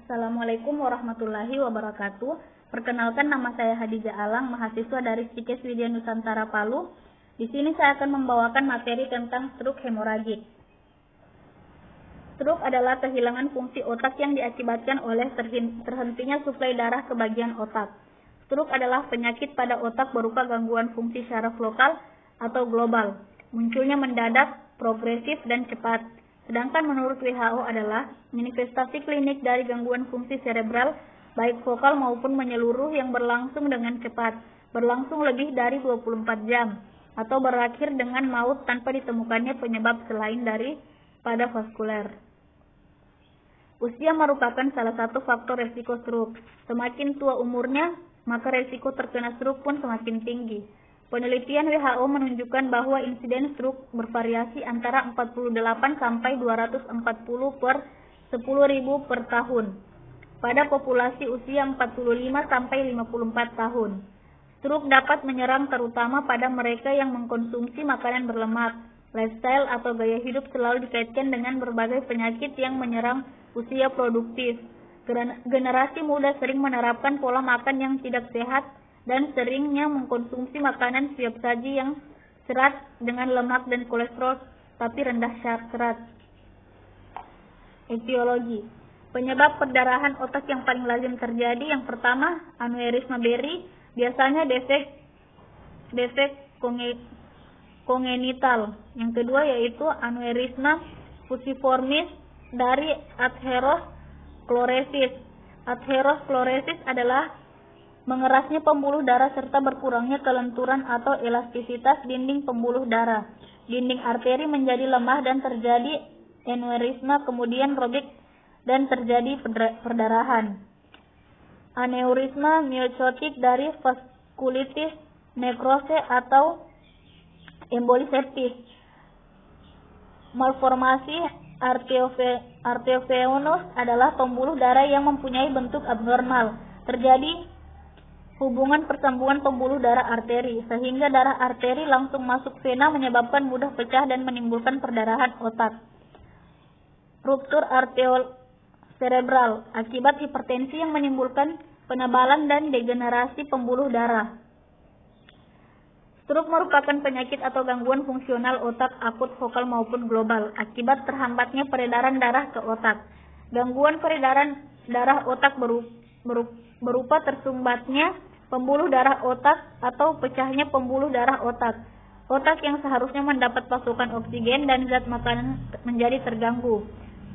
Assalamualaikum warahmatullahi wabarakatuh. Perkenalkan, nama saya Hadijah Alang, mahasiswa dari Stikes Widya Nusantara Palu. Di sini saya akan membawakan materi tentang stroke hemoragik. Stroke adalah kehilangan fungsi otak yang diakibatkan oleh terhentinya suplai darah ke bagian otak. Stroke adalah penyakit pada otak berupa gangguan fungsi syaraf lokal atau global. Munculnya mendadak, progresif, dan cepat. Sedangkan menurut WHO adalah manifestasi klinik dari gangguan fungsi cerebral, baik vokal maupun menyeluruh yang berlangsung dengan cepat, berlangsung lebih dari 24 jam, atau berakhir dengan maut tanpa ditemukannya penyebab selain pada vaskuler. Usia merupakan salah satu faktor resiko stroke. Semakin tua umurnya, maka resiko terkena stroke pun semakin tinggi. Penelitian WHO menunjukkan bahwa insiden stroke bervariasi antara 48 sampai 240 per 10.000 per tahun pada populasi usia 45 sampai 54 tahun. Stroke dapat menyerang terutama pada mereka yang mengkonsumsi makanan berlemak. Lifestyle atau gaya hidup selalu dikaitkan dengan berbagai penyakit yang menyerang usia produktif. Generasi muda sering menerapkan pola makan yang tidak sehat dan seringnya mengkonsumsi makanan siap saji yang serat dengan lemak dan kolesterol tapi rendah serat. Etiologi. Penyebab perdarahan otak yang paling lazim terjadi, yang pertama aneurisma Berry, biasanya defek kongenital. Yang kedua yaitu aneurisma fusiformis dari atherosclerosis. Atherosclerosis adalah mengerasnya pembuluh darah serta berkurangnya kelenturan atau elastisitas dinding pembuluh darah. Dinding arteri menjadi lemah dan terjadi aneurisma, kemudian robek dan terjadi perdarahan. Aneurisma miosotik dari vaskulitis nekrose atau emboli septis. Malformasi arteriovenous adalah pembuluh darah yang mempunyai bentuk abnormal. Terjadi hubungan persambungan pembuluh darah arteri, sehingga darah arteri langsung masuk vena menyebabkan mudah pecah dan menimbulkan perdarahan otak. Ruptur arteriol cerebral akibat hipertensi yang menimbulkan penebalan dan degenerasi pembuluh darah. Stroke merupakan penyakit atau gangguan fungsional otak akut vokal maupun global akibat terhambatnya peredaran darah ke otak. Gangguan peredaran darah otak berupa tersumbatnya pembuluh darah otak atau pecahnya pembuluh darah otak. Otak yang seharusnya mendapat pasokan oksigen dan zat makanan menjadi terganggu.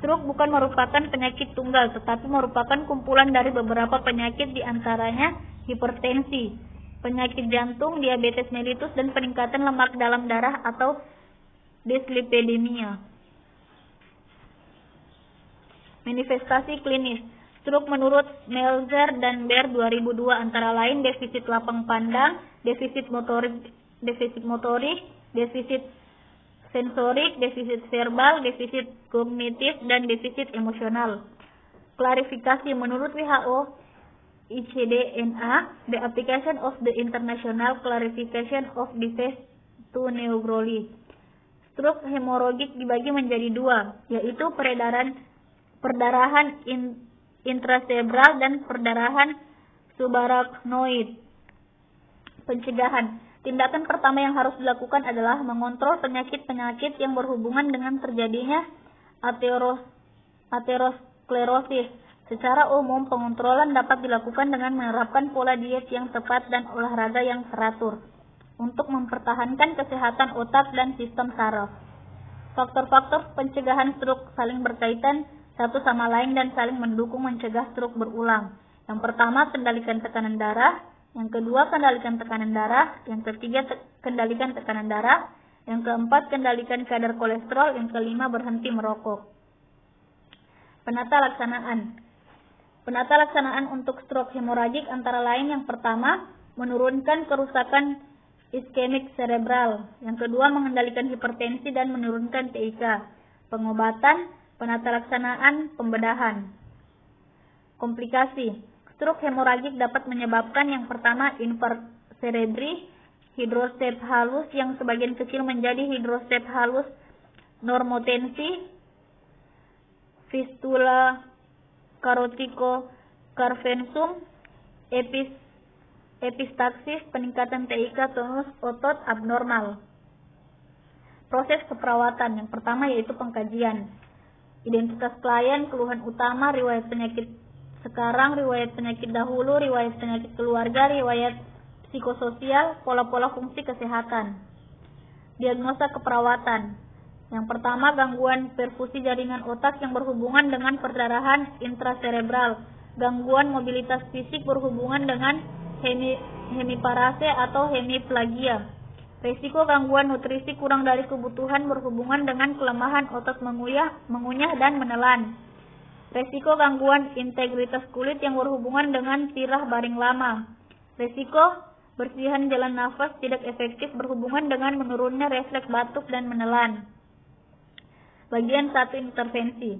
Stroke bukan merupakan penyakit tunggal, tetapi merupakan kumpulan dari beberapa penyakit, diantaranya hipertensi, penyakit jantung, diabetes mellitus, dan peningkatan lemak dalam darah atau dyslipidemia. Manifestasi klinis stroke menurut Melzer dan Baer 2002 antara lain defisit lapang pandang, defisit motorik, defisit sensorik, defisit verbal, defisit kognitif, dan defisit emosional. Klarifikasi menurut WHO ICD-NA, the application of the International Clarification of Disease to Neurology. Stroke hemoragik dibagi menjadi dua, yaitu perdarahan intracerebral dan perdarahan subarachnoid. Pencegahan. Tindakan pertama yang harus dilakukan adalah mengontrol penyakit-penyakit yang berhubungan dengan terjadinya atherosclerosis. Secara umum, pengontrolan dapat dilakukan dengan menerapkan pola diet yang tepat dan olahraga yang teratur untuk mempertahankan kesehatan otak dan sistem saraf. Faktor-faktor pencegahan stroke saling berkaitan satu sama lain dan saling mendukung mencegah stroke berulang. Yang pertama, kendalikan tekanan darah. Yang kedua, kendalikan tekanan darah. Yang ketiga, kendalikan tekanan darah. Yang keempat, kendalikan kadar kolesterol. Yang kelima, berhenti merokok. Penata laksanaan untuk stroke hemoragik antara lain yang pertama, menurunkan kerusakan iskemik cerebral. Yang kedua, mengendalikan hipertensi dan menurunkan TIK. Pengobatan, penata laksanaan, pembedahan. Komplikasi. Stroke hemoragik dapat menyebabkan yang pertama infark cerebri, hidrocephalus yang sebagian kecil menjadi hidrocephalus normotensi, fistula karoticocarvensum, epistaxis, peningkatan TIK tonus otot abnormal. Proses keperawatan yang pertama yaitu pengkajian. Identitas klien, keluhan utama, riwayat penyakit sekarang, riwayat penyakit dahulu, riwayat penyakit keluarga, riwayat psikososial, pola-pola fungsi kesehatan. Diagnosa keperawatan. Yang pertama, gangguan perfusi jaringan otak yang berhubungan dengan perdarahan intraserebral, gangguan mobilitas fisik berhubungan dengan hemiparese atau hemiplegia. Risiko gangguan nutrisi kurang dari kebutuhan berhubungan dengan kelemahan otot mengunyah dan menelan. Risiko gangguan integritas kulit yang berhubungan dengan tirah baring lama. Risiko bersihan jalan nafas tidak efektif berhubungan dengan menurunnya refleks batuk dan menelan. Bagian 1 intervensi.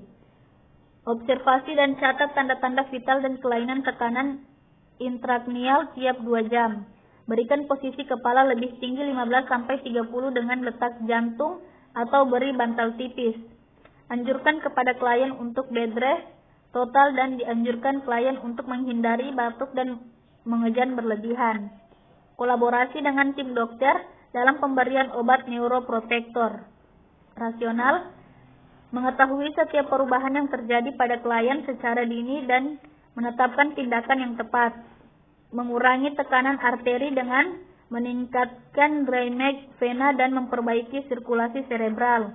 Observasi dan catat tanda-tanda vital dan kelainan tekanan intracranial tiap 2 jam. Berikan posisi kepala lebih tinggi 15-30 dengan letak jantung atau beri bantal tipis. Anjurkan kepada klien untuk bed rest total dan dianjurkan klien untuk menghindari batuk dan mengejan berlebihan. Kolaborasi dengan tim dokter dalam pemberian obat neuroprotektor. Rasional, mengetahui setiap perubahan yang terjadi pada klien secara dini dan menetapkan tindakan yang tepat. Mengurangi tekanan arteri dengan meningkatkan drainage vena dan memperbaiki sirkulasi serebral.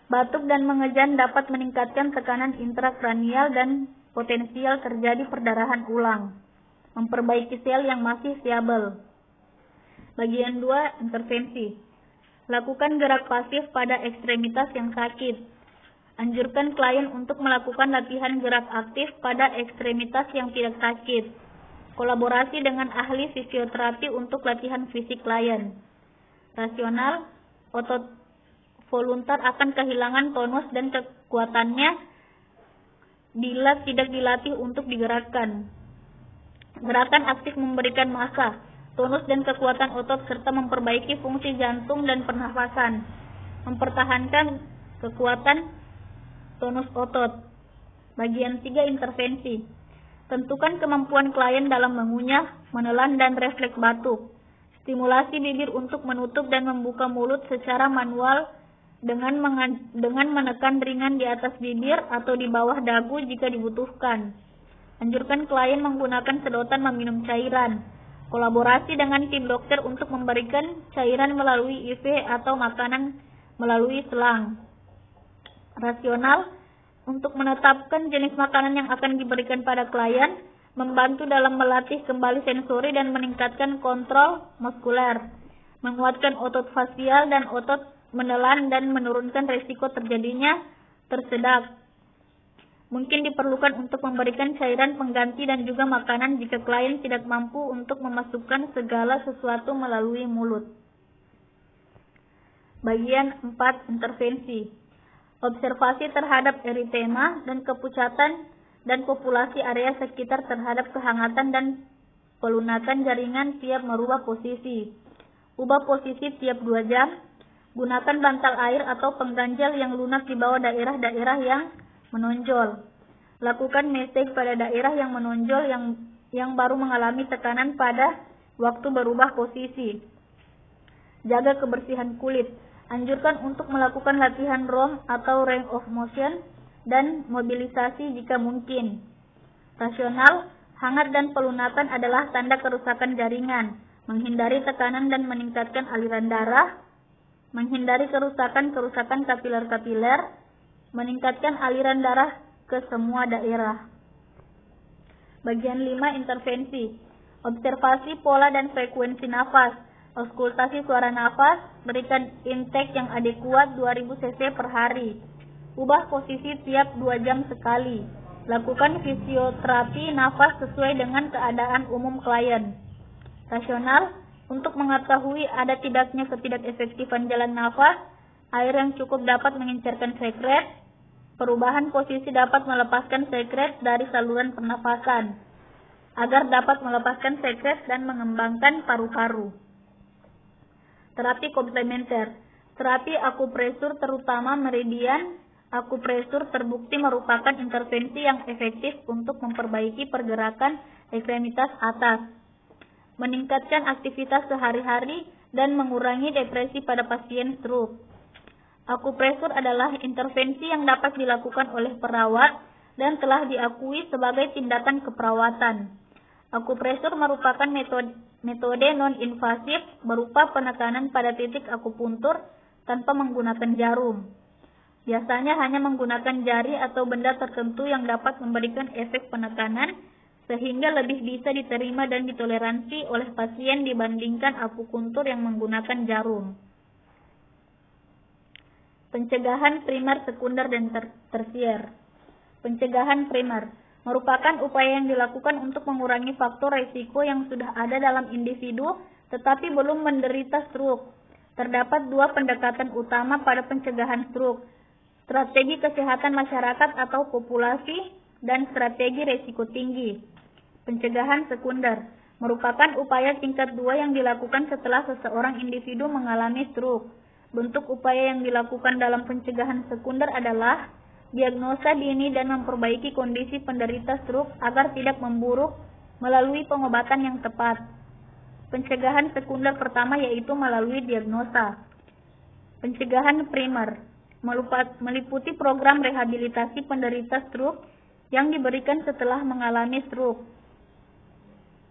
Batuk dan mengejan dapat meningkatkan tekanan intrakranial dan potensial terjadi perdarahan ulang. Memperbaiki sel yang masih viabel. Bagian 2, intervensi. Lakukan gerak pasif pada ekstremitas yang sakit. Anjurkan klien untuk melakukan latihan gerak aktif pada ekstremitas yang tidak sakit. Kolaborasi dengan ahli fisioterapi untuk latihan fisik klien. Rasional, otot voluntar akan kehilangan tonus dan kekuatannya bila tidak dilatih untuk digerakkan. Gerakan aktif memberikan massa, tonus dan kekuatan otot serta memperbaiki fungsi jantung dan pernafasan. Mempertahankan kekuatan tonus otot. Bagian 3, intervensi. Tentukan kemampuan klien dalam mengunyah, menelan, dan refleks batuk. Stimulasi bibir untuk menutup dan membuka mulut secara manual dengan menekan ringan di atas bibir atau di bawah dagu jika dibutuhkan. Anjurkan klien menggunakan sedotan meminum cairan. Kolaborasi dengan tim dokter untuk memberikan cairan melalui IV atau makanan melalui selang. Rasional, untuk menetapkan jenis makanan yang akan diberikan pada klien, membantu dalam melatih kembali sensori dan meningkatkan kontrol muskuler, menguatkan otot fasial dan otot menelan dan menurunkan risiko terjadinya tersedak. Mungkin diperlukan untuk memberikan cairan pengganti dan juga makanan jika klien tidak mampu untuk memasukkan segala sesuatu melalui mulut. Bagian 4, intervensi. Observasi terhadap eritema dan kepucatan dan populasi area sekitar terhadap kehangatan dan pelunatan jaringan tiap merubah posisi. Ubah posisi tiap 2 jam. Gunakan bantal air atau pengganjal yang lunak di bawah daerah-daerah yang menonjol. Lakukan massage pada daerah yang menonjol yang baru mengalami tekanan pada waktu berubah posisi. Jaga kebersihan kulit. Anjurkan untuk melakukan latihan ROM atau range of motion dan mobilisasi jika mungkin. Rasional, hangat dan pelunatan adalah tanda kerusakan jaringan. Menghindari tekanan dan meningkatkan aliran darah. Menghindari kerusakan kapiler-kapiler. Meningkatkan aliran darah ke semua daerah. Bagian 5, intervensi. Observasi pola dan frekuensi nafas. Auskultasi suara nafas, berikan intake yang adekuat 2000 cc per hari. Ubah posisi tiap 2 jam sekali. Lakukan fisioterapi nafas sesuai dengan keadaan umum klien. Rasional, untuk mengetahui ada tidaknya ketidakefektifan jalan nafas, air yang cukup dapat mengencerkan sekret. Perubahan posisi dapat melepaskan sekret dari saluran pernafasan, agar dapat melepaskan sekret dan mengembangkan paru-paru. Terapi komplementer. Terapi akupresur terutama meridian Akupresur terbukti merupakan intervensi yang efektif untuk memperbaiki pergerakan ekstremitas atas, meningkatkan aktivitas sehari-hari, dan mengurangi depresi pada pasien stroke. Akupresur adalah intervensi yang dapat dilakukan oleh perawat dan telah diakui sebagai tindakan keperawatan. Akupresur merupakan metode non-invasif berupa penekanan pada titik akupuntur tanpa menggunakan jarum. Biasanya hanya menggunakan jari atau benda tertentu yang dapat memberikan efek penekanan sehingga lebih bisa diterima dan ditoleransi oleh pasien dibandingkan akupuntur yang menggunakan jarum. Pencegahan primer, sekunder, dan tersier. Pencegahan primer merupakan upaya yang dilakukan untuk mengurangi faktor risiko yang sudah ada dalam individu tetapi belum menderita stroke. Terdapat dua pendekatan utama pada pencegahan stroke: strategi kesehatan masyarakat atau populasi, dan strategi risiko tinggi. Pencegahan sekunder merupakan upaya tingkat 2 yang dilakukan setelah seseorang individu mengalami stroke. Bentuk upaya yang dilakukan dalam pencegahan sekunder adalah diagnosa dini dan memperbaiki kondisi penderita stroke agar tidak memburuk melalui pengobatan yang tepat. Pencegahan sekunder pertama yaitu melalui diagnosa. Pencegahan primer meliputi program rehabilitasi penderita stroke yang diberikan setelah mengalami stroke.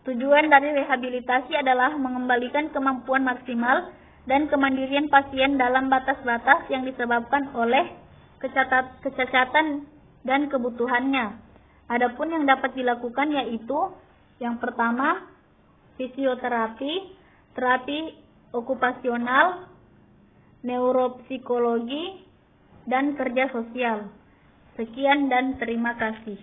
Tujuan dari rehabilitasi adalah mengembalikan kemampuan maksimal dan kemandirian pasien dalam batas-batas yang disebabkan oleh kecacatan dan kebutuhannya. Adapun yang dapat dilakukan yaitu yang pertama, fisioterapi, terapi okupasional, neuropsikologi, dan kerja sosial. Sekian dan terima kasih.